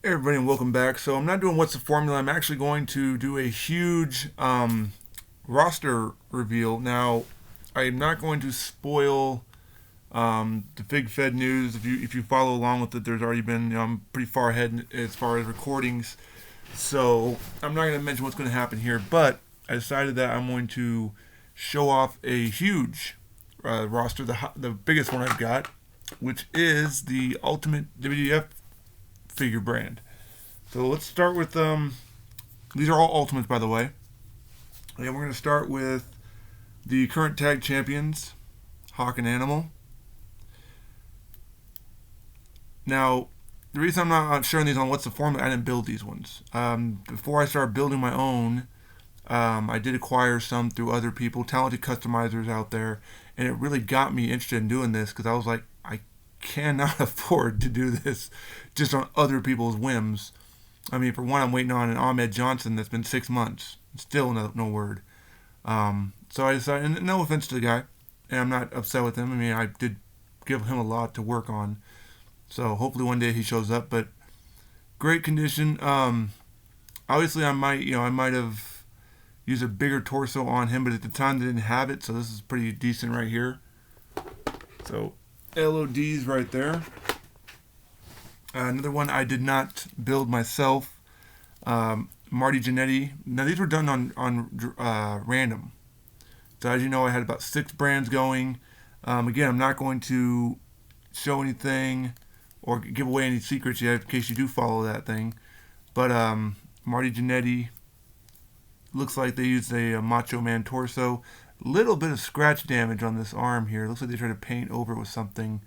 Hey everybody, and welcome back. So I'm not doing what's the formula. I'm actually going to do a huge roster reveal. Now, I am not going to spoil the Fig Fed news. If you follow along with it, there's already been I'm pretty far ahead as far as recordings. So I'm not going to mention what's going to happen here. But I decided that I'm going to show off a huge roster, the biggest one I've got, which is the Ultimate WWF figure brand. So let's start with these are all ultimates, by the way. And we're going to start with the current tag champions, Hawk and Animal. Now, the reason I'm not sharing these on what's the formula, I didn't build these ones. Before I started building my own, I did acquire some through other people, talented customizers out there, and it really got me interested in doing this because I was like, I cannot afford to do this just on other people's whims. I mean, for one, I'm waiting on an Ahmed Johnson that's been 6 months. Still no word. So I decided, and no offense to the guy, and I'm not upset with him. I mean, I did give him a lot to work on. So hopefully one day he shows up. But great condition. Obviously, I might have used a bigger torso on him, but at the time they didn't have it. So this is pretty decent right here. So LODs right there. Another one I did not build myself. Marty Jannetty. Now these were done on random. So as you know, I had about 6 brands going. Again, I'm not going to show anything or give away any secrets yet in case you do follow that thing. But Marty Jannetty, looks like they used a Macho Man torso. Little bit of scratch damage on this arm here. Looks like they tried to paint over it with something.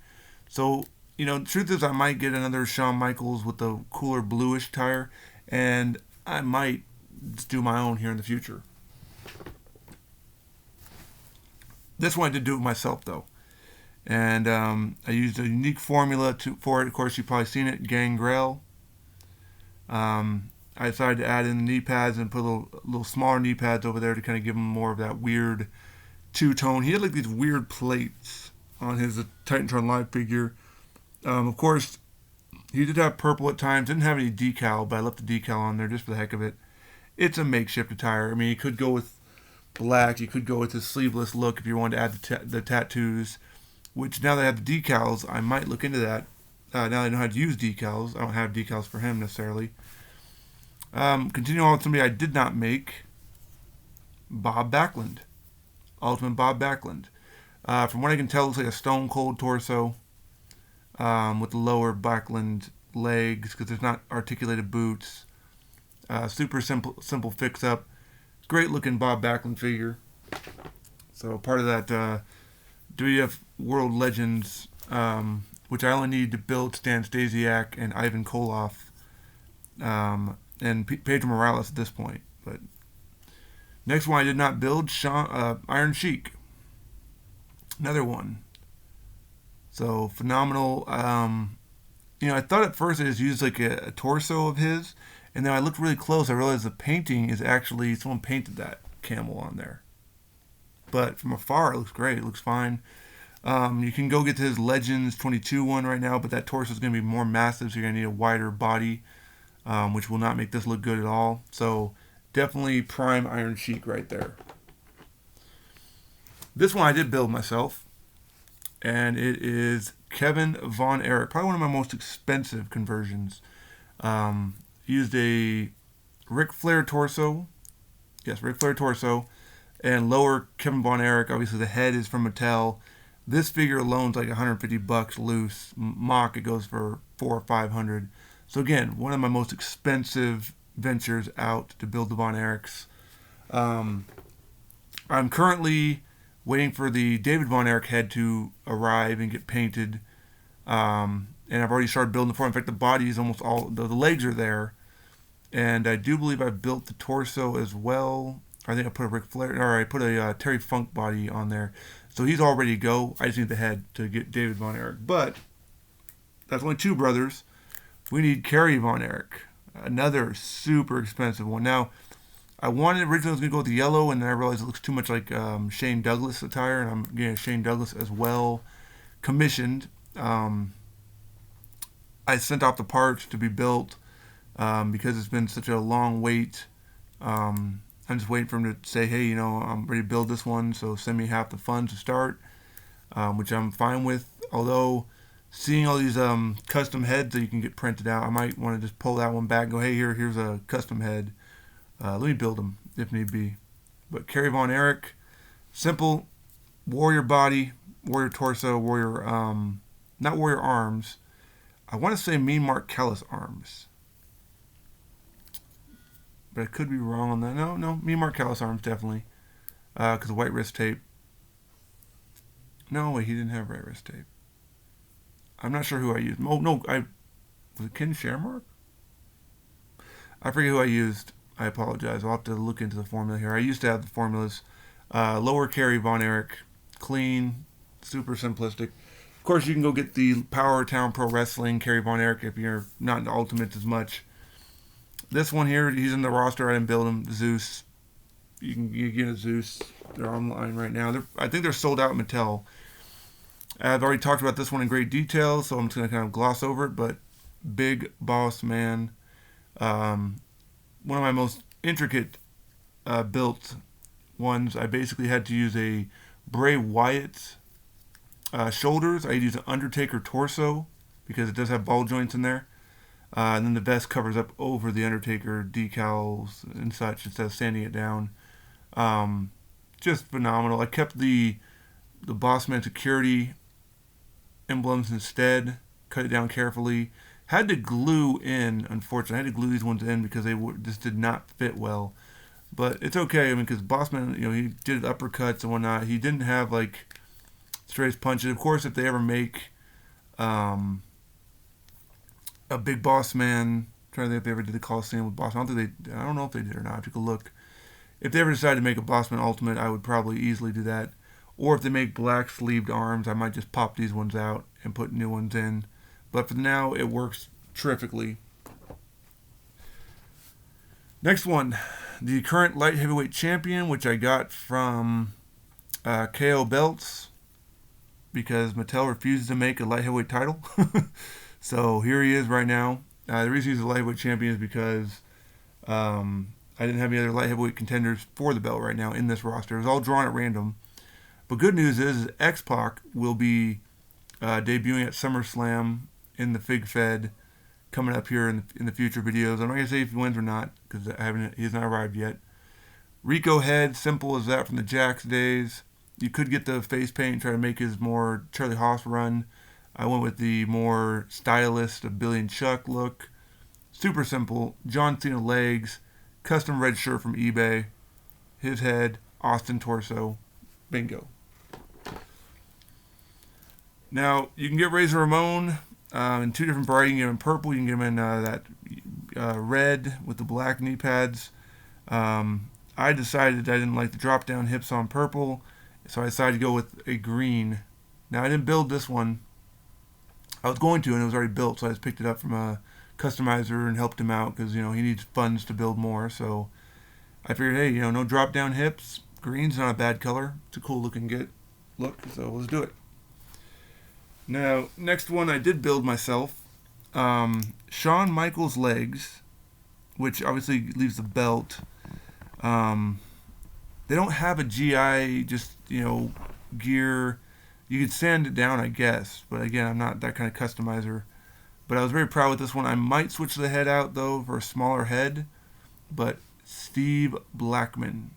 So, the truth is I might get another Shawn Michaels with the cooler bluish tire, and I might just do my own here in the future. This one I did do it myself, though. And I used a unique formula for it. Of course, you've probably seen it, Gangrel. I decided to add in the knee pads and put a little smaller knee pads over there to kind of give him more of that weird two-tone. He had like these weird plates on his Titantron Live figure. Of course, he did have purple at times. Didn't have any decal, but I left the decal on there just for the heck of it. It's a makeshift attire. I mean, you could go with black. You could go with his sleeveless look if you wanted to add the tattoos. Which now that I have the decals, I might look into that. Now that I know how to use decals. I don't have decals for him necessarily. Continuing on with somebody I did not make. Bob Backlund. Ultimate Bob Backlund. From what I can tell, it looks like a Stone Cold torso. With the lower Backlund legs because there's not articulated boots. Super simple fix up. Great looking Bob Backlund figure. So part of that WWF World Legends, which I only need to build Stan Stasiak and Ivan Koloff, and Pedro Morales at this point. But next one I did not build, Iron Sheik. Another one. So phenomenal. I thought at first I just used like a torso of his, and then I looked really close. I realized the painting is actually someone painted that camel on there. But from afar, it looks great. It looks fine. You can go get to his Legends 22 one right now, but that torso is going to be more massive, so you're going to need a wider body, which will not make this look good at all. So definitely prime Iron Sheik right there. This one I did build myself, and it is Kevin Von Erich. Probably one of my most expensive conversions. Used a Ric Flair torso. Yes, Ric Flair torso. And lower Kevin Von Erich. Obviously, the head is from Mattel. This figure alone is like $150 loose. Mock, it goes for $400 or $500. So again, one of my most expensive ventures out to build the Von Erichs. I'm currently waiting for the David Von Erich head to arrive and get painted. And I've already started building the form. In fact, the body is almost all, the legs are there. And I do believe I've built the torso as well. I think I put a Ric Flair, or I put a Terry Funk body on there. So he's all ready to go. I just need the head to get David Von Erich. But that's only 2 brothers. We need Kerry Von Erich. Another super expensive one. Now, I wanted originally I was going to go with the yellow, and then I realized it looks too much like Shane Douglas attire, and I'm getting a Shane Douglas as well commissioned. I sent off the parts to be built. because it's been such a long wait. I'm just waiting for him to say, hey, I'm ready to build this one, so send me half the funds to start, which I'm fine with. Although, seeing all these custom heads that you can get printed out, I might want to just pull that one back and go, hey, here's a custom head. Let me build them if need be. But Kerry Von Erich, simple, warrior body, warrior torso, warrior, not warrior arms. I want to say Mean Mark Callous arms, but I could be wrong on that. No, Mean Mark Callous arms definitely, because of white wrist tape. No, wait, he didn't have white wrist tape. I'm not sure who I used. Oh no, was it Ken Shamrock? I forget who I used. I apologize. I'll have to look into the formula here. I used to have the formulas. Lower Kerry Von Erich, clean, super simplistic. Of course, you can go get the Power Town Pro Wrestling Kerry Von Erich if you're not into Ultimates as much. This one here, he's in the roster. I didn't build him. Zeus. You can get a Zeus. They're online right now. I think they're sold out at Mattel. I've already talked about this one in great detail, so I'm just going to kind of gloss over it. But Big Boss Man, one of my most intricate built ones. I basically had to use a Bray Wyatt shoulders. I use an Undertaker torso because it does have ball joints in there. And then the vest covers up over the Undertaker decals and such instead of sanding it down. Just phenomenal. I kept the Bossman security emblems instead. Cut it down carefully. Had to glue in, unfortunately. I had to glue these ones in because they just did not fit well. But it's okay. I mean, because Bossman, he did uppercuts and whatnot. He didn't have like straight punches. Of course, if they ever make a Big Boss Man, trying to think if they ever did the Coliseum with Bossman. I don't know if they did or not. I took a look. If they ever decided to make a Bossman Ultimate, I would probably easily do that. Or if they make black sleeved arms, I might just pop these ones out and put new ones in. But for now, it works terrifically. Next one, the current light heavyweight champion, which I got from KO Belts because Mattel refuses to make a light heavyweight title. So here he is right now. The reason he's a light heavyweight champion is because I didn't have any other light heavyweight contenders for the belt right now in this roster. It was all drawn at random. But good news is X-Pac will be debuting at SummerSlam in the Fig Fed coming up here in the future videos. I'm not going to say if he wins or not because he's not arrived yet. Rico Head, simple as that from the Jax days. You could get the face paint and try to make his more Charlie Haas run. I went with the more stylist of Billy and Chuck look. Super simple. John Cena legs. Custom red shirt from eBay. His head. Austin torso. Bingo. Now, you can get Razor Ramon in two different varieties. You can get him in purple. You can get him in that red with the black knee pads. I decided I didn't like the drop-down hips on purple, so I decided to go with a green. Now, I didn't build this one. I was going to, and it was already built, so I just picked it up from a customizer and helped him out because, he needs funds to build more. So I figured, hey, no drop-down hips. Green's not a bad color. It's a cool-looking look, so let's do it. Now, next one I did build myself. Shawn Michaels legs, which obviously leaves the belt. They don't have a GI, just, gear. You could sand it down, I guess. But again, I'm not that kind of customizer. But I was very proud with this one. I might switch the head out, though, for a smaller head. But Steve Blackman,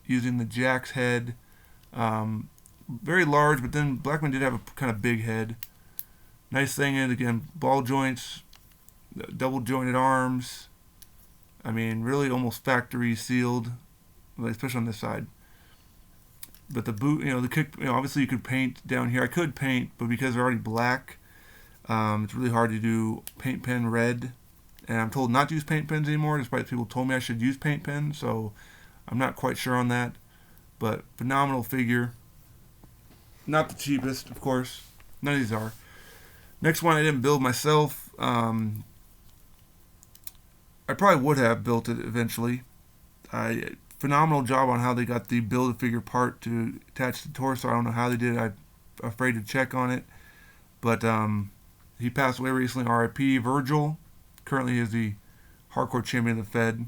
using the Jax head. Very large, but then Blackman did have a kind of big head. Nice thing is, again, ball joints, double jointed arms. I mean, really almost factory sealed, especially on this side. But the boot, the kick, obviously you could paint down here. I could paint, but because they're already black, it's really hard to do paint pen red. And I'm told not to use paint pens anymore, despite people told me I should use paint pens. So I'm not quite sure on that. But phenomenal figure. Not the cheapest, of course. None of these are. Next one I didn't build myself. I probably would have built it eventually. Phenomenal job on how they got the Build-A-Figure part to attach to the torso. I don't know how they did it. I'm afraid to check on it. But he passed away recently, R.I.P. Virgil. Currently is the hardcore champion of the Fed.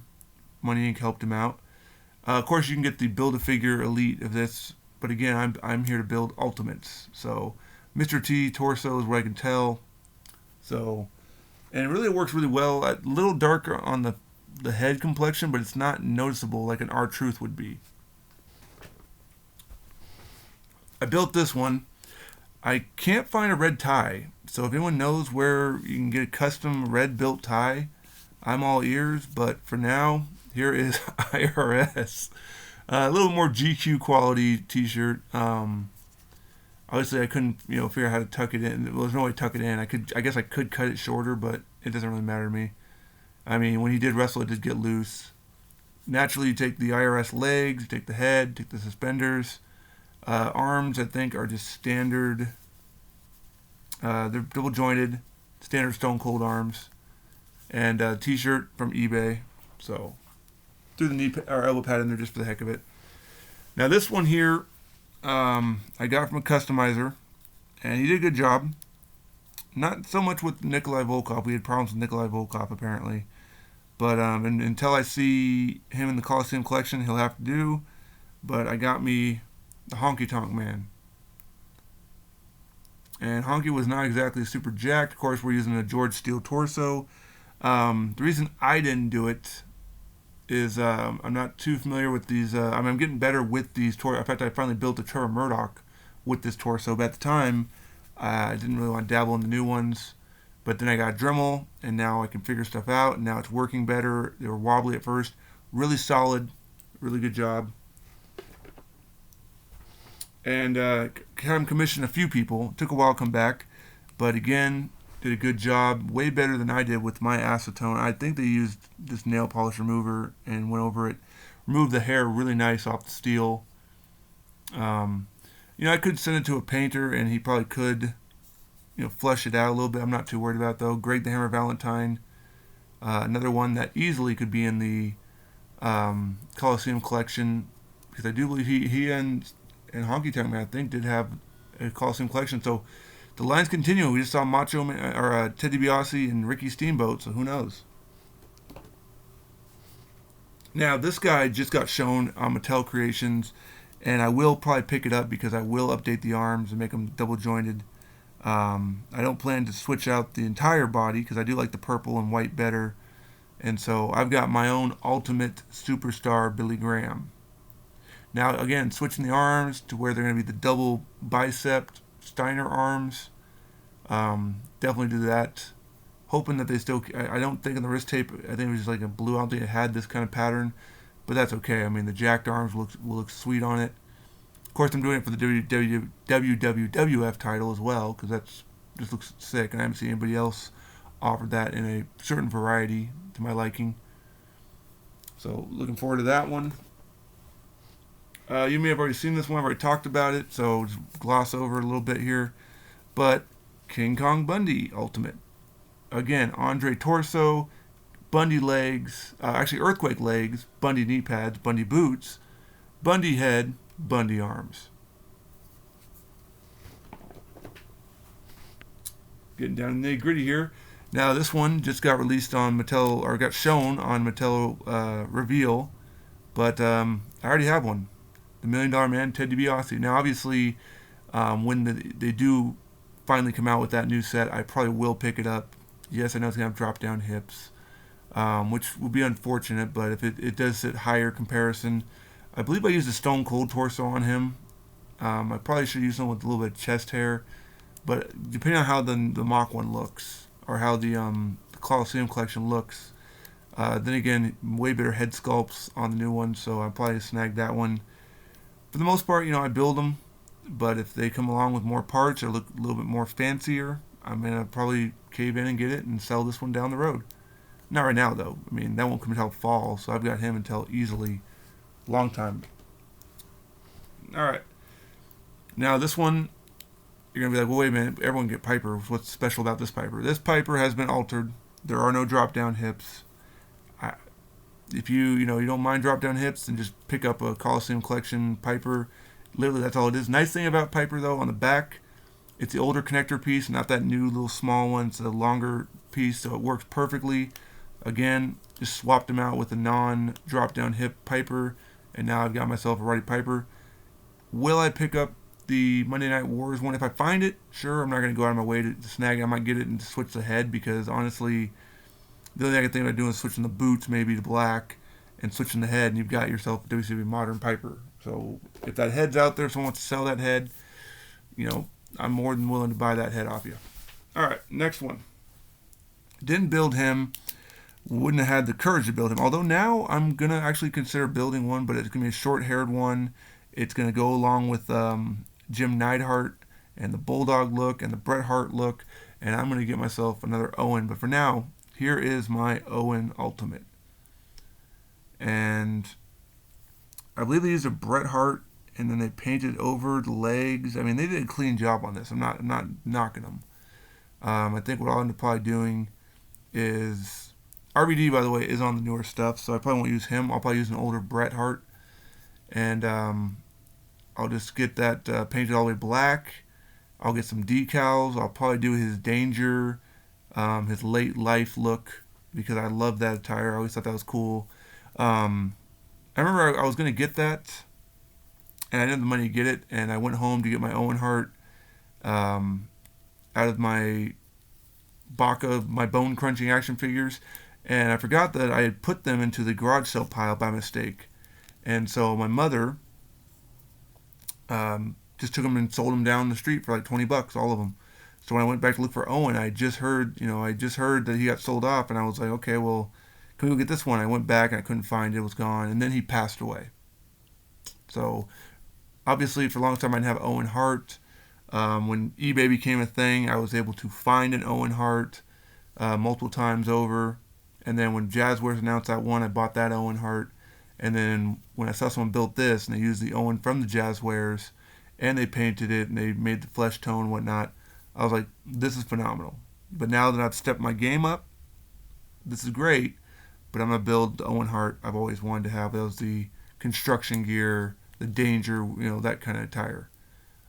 Money Inc. helped him out. Of course, you can get the Build-A-Figure Elite of this, but again, I'm here to build Ultimates. So Mr. T torso is what I can tell. So, and it really works really well. A little darker on the head complexion, but it's not noticeable like an R-Truth would be. I built this one. I can't find a red tie, so if anyone knows where you can get a custom red built tie, I'm all ears. But for now, here is IRS. A little more GQ quality t-shirt. Obviously, I couldn't, figure out how to tuck it in. There was no way to tuck it in. I guess I could cut it shorter, but it doesn't really matter to me. I mean, when he did wrestle, it did get loose. Naturally, you take the IRS legs, you take the head, take the suspenders. Arms, I think, are just standard. They're double jointed, standard Stone Cold arms. And t-shirt from eBay. So, threw the knee or elbow pad in there just for the heck of it. Now, this one here, I got from a customizer, and he did a good job. Not so much with Nikolai Volkov. We had problems with Nikolai Volkov, apparently. But until I see him in the Coliseum collection, he'll have to do. But I got me the Honky Tonk Man. And Honky was not exactly super jacked. Of course, we're using a George Steele torso. The reason I didn't do it is I'm not too familiar with these. I'm getting better with these torsos. In fact, I finally built a Trevor Murdoch with this torso. But at the time, I didn't really want to dabble in the new ones. But then I got Dremel, and now I can figure stuff out. And now it's working better. They were wobbly at first. Really solid. Really good job. And had him commission a few people. Took a while to come back. But again, did a good job. Way better than I did with my acetone. I think they used this nail polish remover and went over it. Removed the hair really nice off the steel. I could send it to a painter, and he probably could, flush it out a little bit. I'm not too worried about it, though. Greg the Hammer Valentine. Another one that easily could be in the Coliseum collection, because I do believe he and Honky Tonk Man, I think, did have a Coliseum collection. So the lines continue. We just saw Macho Man, or Ted DiBiase and Ricky Steamboat, so who knows? Now, this guy just got shown on Mattel Creations, and I will probably pick it up because I will update the arms and make them double jointed. I don't plan to switch out the entire body because I do like the purple and white better. And so I've got my own Ultimate Superstar Billy Graham. Now, again, switching the arms to where they're going to be the double bicep Steiner arms. Definitely do that. Hoping that they still... I don't think on the wrist tape, I think it was just like a blue. I don't think it had this kind of pattern. But that's okay. I mean, the jacked arms will look sweet on it. Of course, I'm doing it for the WWF title as well, because that's just looks sick, and I haven't seen anybody else offer that in a certain variety to my liking. So, looking forward to that one. You may have already seen this one. I've already talked about it, so just gloss over it a little bit here. But King Kong Bundy Ultimate. Again, Andre torso, Bundy legs, actually Earthquake legs, Bundy knee pads, Bundy boots, Bundy head, Bundy arms. Getting down to the nitty gritty here. Now this one just got released on Mattel, or got shown on Mattel Reveal, but I already have one. The $1 Million Man, Ted DiBiase. Now obviously, when they do finally come out with that new set, I probably will pick it up. Yes, I know it's going to have drop-down hips, which will be unfortunate, but if it does sit higher comparison, I believe I used a Stone Cold torso on him. I probably should use one with a little bit of chest hair, but depending on how the mock one looks, or how the Coliseum collection looks, then again, way better head sculpts on the new one, so I'll probably snag that one. For the most part, I build them, but if they come along with more parts or look a little bit more fancier, I'm going to probably cave in and get it and sell this one down the road. Not right now, though. I mean, that won't come until fall, so I've got him until easily long time. Alright. Now, this one, you're going to be like, well, wait a minute, everyone get Piper. What's special about this Piper? This Piper has been altered. There are no drop-down hips. If you don't mind drop-down hips, then just pick up a Coliseum Collection Piper. Literally, that's all it is. Nice thing about Piper, though, on the back, It's the older connector piece, not that new little small one. It's a longer piece, so it works perfectly. Again, just swapped them out with a non-drop down hip Piper, and now I've got myself a Roddy Piper. Will I pick up the Monday Night Wars one if I find it? Sure, I'm not going to go out of my way to snag it. I might get it and switch the head because honestly, the only thing I can think about doing is switching the boots maybe to black and switching the head, and you've got yourself a WCW Modern Piper. So if that head's out there, if someone wants to sell that head, I'm more than willing to buy that head off you. All right, next one. Didn't build him. Wouldn't have had the courage to build him. Although now I'm going to actually consider building one, but it's going to be a short-haired one. It's going to go along with Jim Neidhart and the Bulldog look and the Bret Hart look. And I'm going to get myself another Owen. But for now, here is my Owen Ultimate. And I believe they used a Bret Hart and then they painted over the legs. I mean, they did a clean job on this. I'm not knocking them. I think what I'll end up probably doing is... RVD, by the way, is on the newer stuff, so I probably won't use him. I'll probably use an older Bret Hart. And I'll just get that painted all the way black. I'll get some decals. I'll probably do his Danger, his late life look, because I love that attire. I always thought that was cool. I remember I was going to get that, and I didn't have the money to get it, and I went home to get my Owen Hart out of my Baka, my bone crunching action figures, and I forgot that I had put them into the garage sale pile by mistake. And so my mother just took them and sold them down the street for like $20, all of them. So when I went back to look for Owen, I just heard that he got sold off, and I was like, okay, well, can we go get this one? I went back and I couldn't find it; it was gone. And then he passed away. So obviously, for a long time, I didn't have Owen Hart. When eBay became a thing, I was able to find an Owen Hart multiple times over. And then when Jazzwares announced that one, I bought that Owen Hart. And then when I saw someone built this, and they used the Owen from the Jazzwares, and they painted it, and they made the flesh tone and whatnot, I was like, this is phenomenal. But now that I've stepped my game up, this is great, but I'm going to build the Owen Hart I've always wanted to have. That was the construction gear, the Danger, that kind of attire.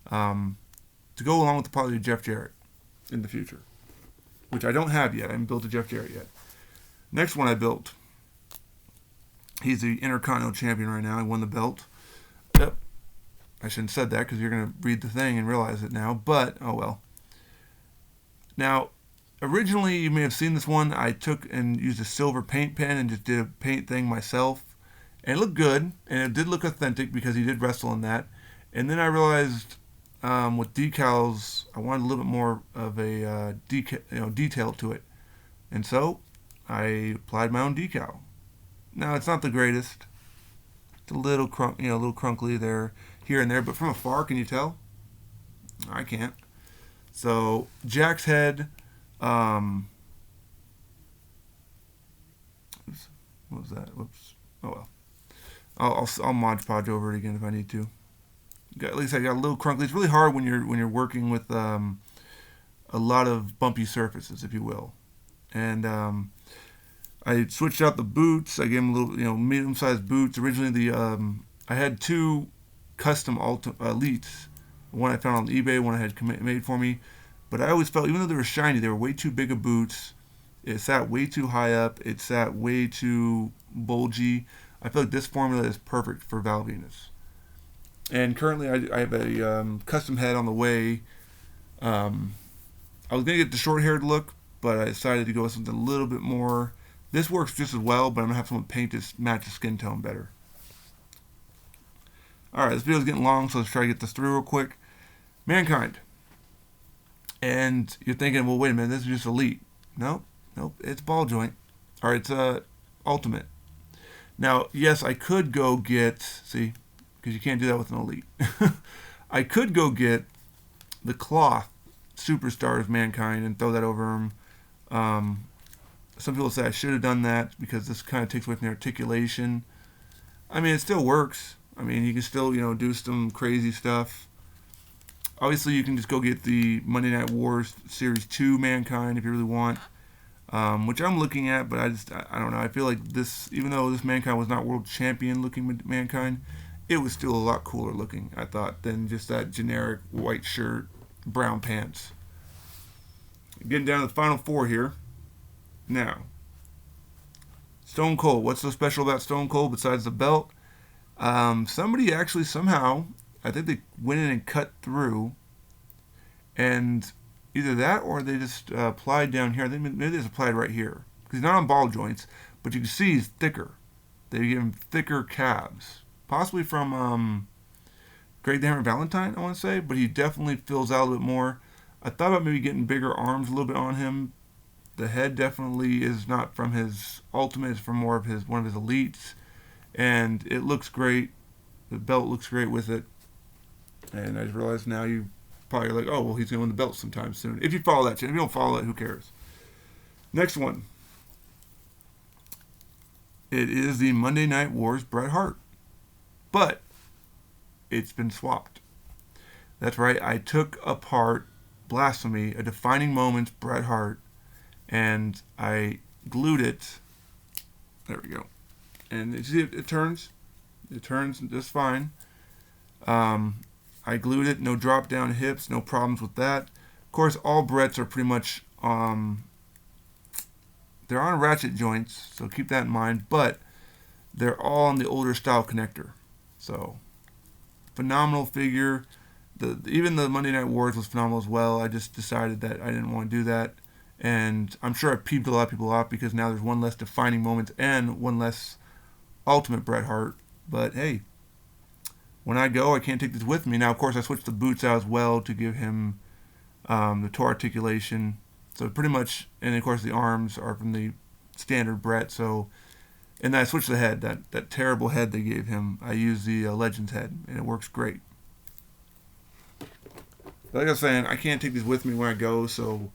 To go along with probably Jeff Jarrett in the future, which I don't have yet. I haven't built a Jeff Jarrett yet. Next one I built. He's the Intercontinental Champion right now. He won the belt. Yep. I shouldn't have said that because you're going to read the thing and realize it now. But, oh well. Now, originally you may have seen this one. I took and used a silver paint pen and just did a paint thing myself. And it looked good. And it did look authentic because he did wrestle in that. And then I realized with decals, I wanted a little bit more of a detail to it. And so I applied my own decal. Now, it's not the greatest. It's a little crunkly there, here and there, but from afar, can you tell? I can't. So, Jack's head, oops, what was that? Whoops. Oh well. I'll Mod Podge over it again if I need to. At least I got a little crunkly. It's really hard when you're working with a lot of bumpy surfaces, if you will. And I switched out the boots. I gave him a little, medium-sized boots. Originally, I had two custom Elites. One I found on eBay, one I had made for me. But I always felt, even though they were shiny, they were way too big of boots. It sat way too high up. It sat way too bulgy. I feel like this formula is perfect for Val Venis. And currently, I have a custom head on the way. I was going to get the short-haired look, but I decided to go with something a little bit more. This works just as well, but I'm going to have someone paint this, match the skin tone better. Alright, this video is getting long, so let's try to get this through real quick. Mankind. And you're thinking, well, wait a minute, this is just Elite. Nope, it's ball joint. Alright, it's Ultimate. Now, yes, I could go get, see, because you can't do that with an Elite. I could go get the cloth Superstars Mankind and throw that over him. Some people say I should have done that because this kind of takes away from the articulation. I mean, it still works. I mean, you can still, do some crazy stuff. Obviously, you can just go get the Monday Night Wars Series 2 Mankind if you really want, which I'm looking at, but I don't know. I feel like this, even though this Mankind was not world champion looking Mankind, it was still a lot cooler looking, I thought, than just that generic white shirt brown pants. Getting down to the final four here. Now, Stone Cold. What's so special about Stone Cold besides the belt? Somebody actually somehow, I think they went in and cut through, and either that or they just applied down here. I think maybe they just applied right here because he's not on ball joints, but you can see he's thicker. They give him thicker calves, possibly from Greg the Hammer Valentine, I want to say, but he definitely fills out a bit more. I thought about maybe getting bigger arms a little bit on him. The head definitely is not from his ultimate; it's from more of one of his elites, and it looks great. The belt looks great with it, and I just realized now you probably like, oh well, he's gonna win the belt sometime soon. If you follow that channel, if you don't follow it, who cares? Next one. It is the Monday Night Wars Bret Hart, but it's been swapped. That's right. I took apart Blasphemy, a defining moments Bret Hart, and I glued it. There we go. And you see it turns. It turns just fine. I glued it. No drop down hips. No problems with that. Of course, all Brets are pretty much they're on ratchet joints, so keep that in mind. But they're all on the older style connector. So phenomenal figure. Even the Monday Night Wars was phenomenal as well. I just decided that I didn't want to do that. And I'm sure I peeved a lot of people off because now there's one less defining moment and one less ultimate Bret Hart. But hey, when I go, I can't take this with me. Now, of course, I switched the boots out as well to give him the toe articulation. So pretty much, and of course the arms are from the standard Bret. So, and then I switched the head, that terrible head they gave him. I used the Legends head, and it works great. Like I was saying, I can't take these with me when I go, so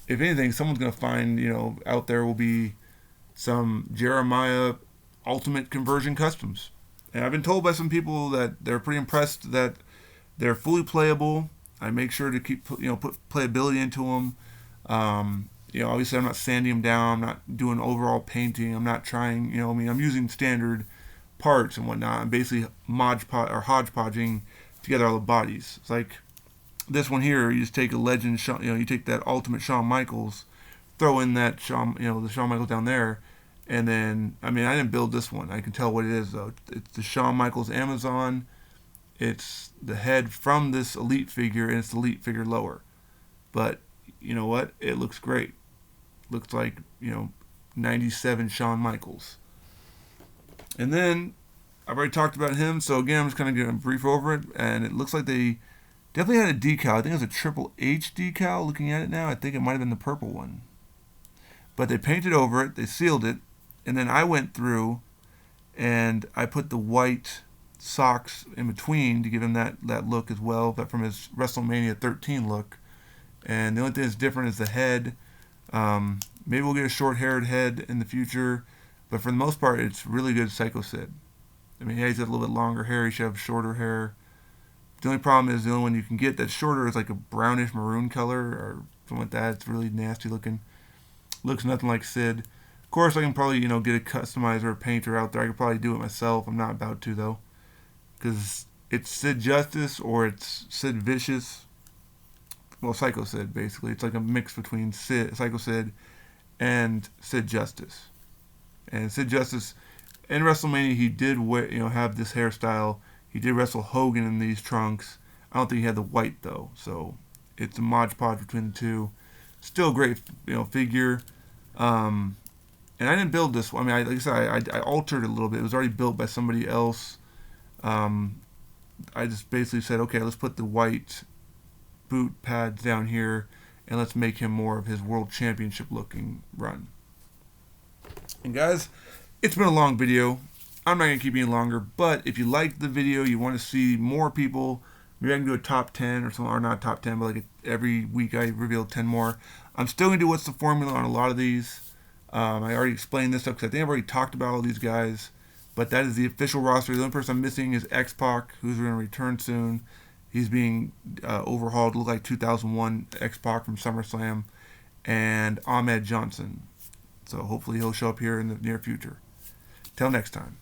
if anything, someone's going to find, out there will be some Jeremiah Ultimate Conversion Customs. And I've been told by some people that they're pretty impressed that they're fully playable. I make sure to keep, put playability into them. Obviously I'm not sanding them down. I'm not doing overall painting. I'm not trying, I'm using standard parts and whatnot. I'm basically hodgepodging together all the bodies. It's like this one here, you just take a legend, you take that ultimate Shawn Michaels, throw in that the Shawn Michaels down there, and then, I didn't build this one. I can tell what it is, though. It's the Shawn Michaels Amazon. It's the head from this Elite figure, and it's the Elite figure lower. But, you know what? It looks great. Looks like, 97 Shawn Michaels. And then, I've already talked about him, so again, I'm just kind of going to brief over it, and it looks like they definitely had a decal. I think it was a Triple H decal. Looking at it now, I think it might have been the purple one. But they painted over it, they sealed it, and then I went through and I put the white socks in between to give him that look as well, but from his WrestleMania 13 look. And the only thing that's different is the head. Maybe we'll get a short-haired head in the future, but for the most part, it's really good Psycho Sid. Yeah, he's got a little bit longer hair. He should have shorter hair. The only problem is the only one you can get that's shorter is like a brownish maroon color or something like that. It's really nasty looking. Looks nothing like Sid. Of course, I can probably, get a customizer or a painter out there. I could probably do it myself. I'm not about to, though. Because it's Sid Justice or it's Sid Vicious. Well, Psycho Sid, basically. It's like a mix between Psycho Sid and Sid Justice. And Sid Justice, in WrestleMania, he did have this hairstyle. He did wrestle Hogan in these trunks. I don't think he had the white, though. So it's a Mod Podge between the two. Still a great, figure. And I didn't build this one. Like I said, I altered it a little bit. It was already built by somebody else. I just basically said, okay, let's put the white boot pads down here, and let's make him more of his World Championship looking run. And guys, it's been a long video. I'm not going to keep it any longer, but if you liked the video, you want to see more people, maybe I can do a top 10 or something, or not top 10, but like every week I reveal 10 more. I'm still going to do what's the formula on a lot of these. I already explained this stuff because I think I've already talked about all these guys, but that is the official roster. The only person I'm missing is X-Pac, who's going to return soon. He's being overhauled to look like 2001 X-Pac from SummerSlam, and Ahmed Johnson. So hopefully he'll show up here in the near future. Till next time.